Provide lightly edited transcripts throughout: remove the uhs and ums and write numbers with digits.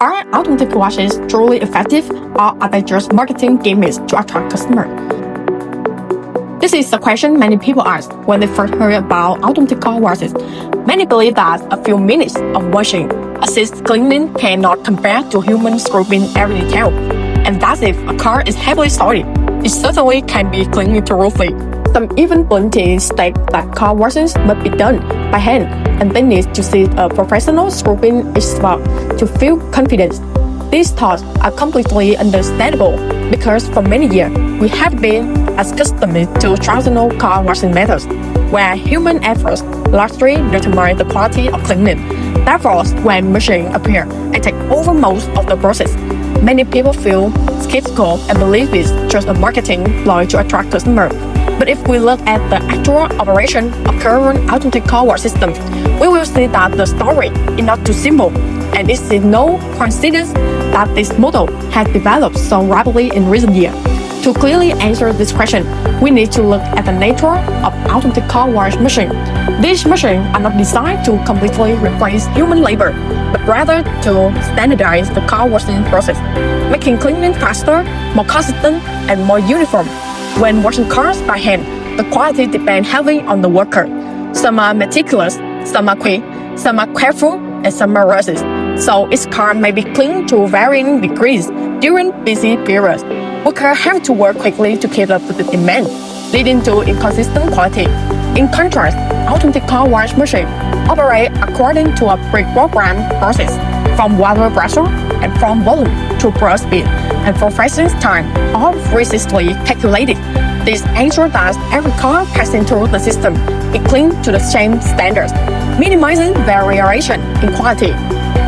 Are automatic washes truly effective, or are they just marketing gimmicks to attract customers? This is a question many people ask when they first heard about automatic car washes. Many believe that a few minutes of washing assist cleaning cannot compare to human scrubbing every detail. And that's if a car is heavily soiled, it certainly can be cleaned thoroughly. Some even bluntly state that car washes must be done by hand, and they need to see a professional scrubbing each spot to feel confident. These thoughts are completely understandable because for many years we have been accustomed to traditional car washing methods, where human efforts largely determine the quality of cleaning. Therefore, when machines appear and take over most of the process, many people feel skeptical and believe it's just a marketing ploy to attract customers. But if we look at the actual operation of current automatic car wash systems, we will see that the story is not too simple, and it is no coincidence that this model has developed so rapidly in recent years. To clearly answer this question, we need to look at the nature of automatic car wash machines. These machines are not designed to completely replace human labor, but rather to standardize the car washing process, making cleaning faster, more consistent, and more uniform. When washing cars by hand, the quality depends heavily on the worker. Some are meticulous, some are quick, some are careful, and some are rushed. So each car may be cleaned to varying degrees during busy periods. Workers have to work quickly to keep up with the demand, leading to inconsistent quality. In contrast, automatic car wash machines operate according to a pre-programmed process, from water pressure and from volume to brush speed, and for freshness time, all precisely calculated. This ensures that every car passing through the system is cleaned to the same standards, minimizing variation in quality.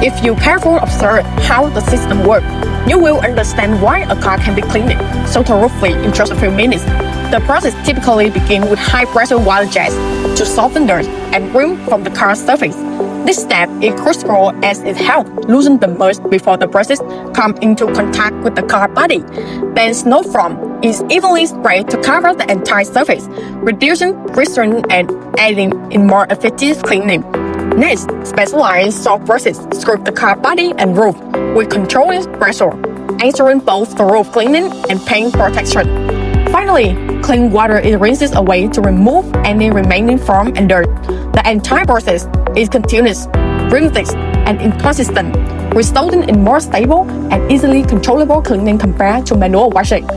If you carefully observe how the system works, you will understand why a car can be cleaned so thoroughly in just a few minutes. The process typically begins with high-pressure water jets to soften dirt and grime from the car's surface. This step is crucial as it helps loosen the mud before the process comes into contact with the car body. Then snow foam is evenly sprayed to cover the entire surface, reducing friction and aiding in more effective cleaning. Next, specialized soft brushes scrub the car body and roof with controlled pressure, ensuring both thorough cleaning and paint protection. Finally, clean water is rinsed away to remove any remaining foam and dirt. The entire process is continuous, rhythmic, and inconsistent, resulting in more stable and easily controllable cleaning compared to manual washing.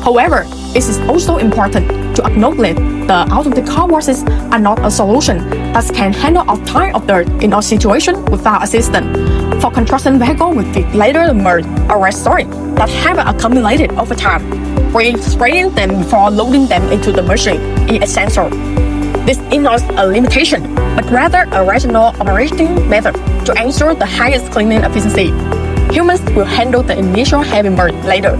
However, it is also important to acknowledge the automatic car washes are not a solution that can handle all types of dirt in all situations without assistance. For construction vehicles with thick layer mud or red soil that have accumulated over time, re-spraying them before loading them into the machine is essential. This is not a limitation, but rather a rational operating method to ensure the highest cleaning efficiency. Humans will handle the initial heavy mud later,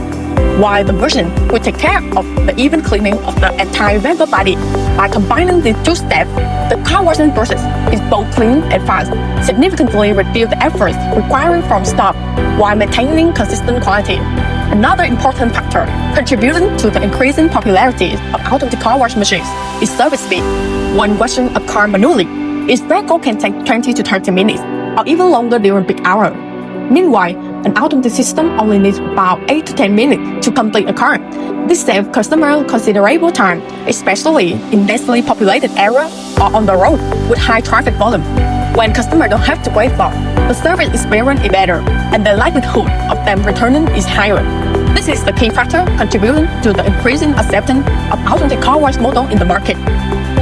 while the machine will take care of the even cleaning of the entire vehicle body. By combining these two steps, the car washing process is both clean and fast, significantly reduce the efforts required from staff while maintaining consistent quality. Another important factor contributing to the increasing popularity of automatic car wash machines is service speed. When washing a car manually, each vehicle can take 20 to 30 minutes, or even longer during peak hours. Meanwhile, an automatic system only needs about 8 to 10 minutes to complete a car. This saves customers considerable time, especially in densely populated areas or on the road with high traffic volume. When customers don't have to wait long, the service experience is better, and the likelihood of them returning is higher. This is the key factor contributing to the increasing acceptance of automatic car wash model in the market.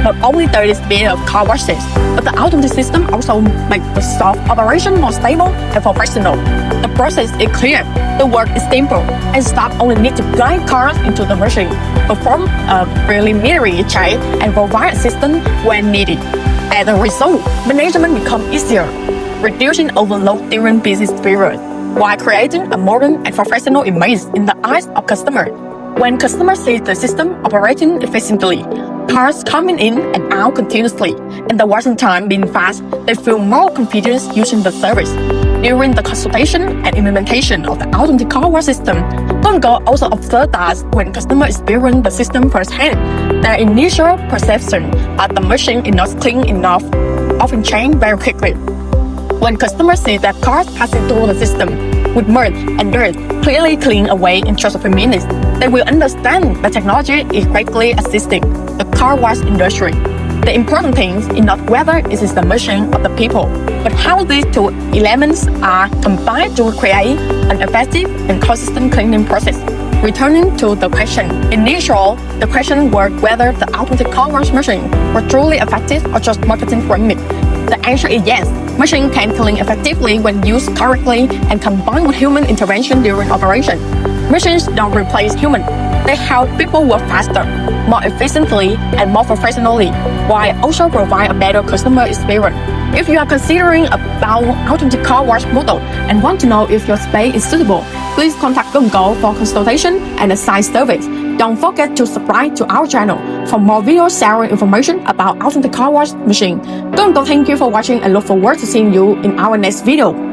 Not only there is speed of car washes, but the automatic system also makes the soft operation more stable and professional. The process is clear, the work is simple, and staff only need to guide cars into the machine, perform a preliminary check, and provide assistance when needed. As a result, management becomes easier, reducing overload during busy periods, while creating a modern and professional image in the eyes of customers. When customers see the system operating efficiently, cars coming in and out continuously, and the washing time being fast, they feel more confidence using the service. During the consultation and implementation of the automatic car wash system, Go&Go also observed that when customers experience the system firsthand, their initial perception that the machine is not clean enough often change very quickly. When customers see that cars passing through the system with mud and dirt, clearly clean away in just a few minutes. They will understand that technology is greatly assisting the car wash industry. The important thing is not whether it is the machine or the people, but how these two elements are combined to create an effective and consistent cleaning process. Returning to the question, initially, the question was whether the automatic car wash machine was truly effective or just marketing gimmick. The answer is yes. Machine can clean effectively when used correctly and combined with human intervention during operation. Machines don't replace humans. They help people work faster, more efficiently, and more professionally, while also provide a better customer experience. If you are considering about automatic car wash model and want to know if your space is suitable, please contact Go&Go for consultation and a site service. Don't forget to subscribe to our channel for more video sharing information about automatic car wash machine. Go&Go, thank you for watching and look forward to seeing you in our next video.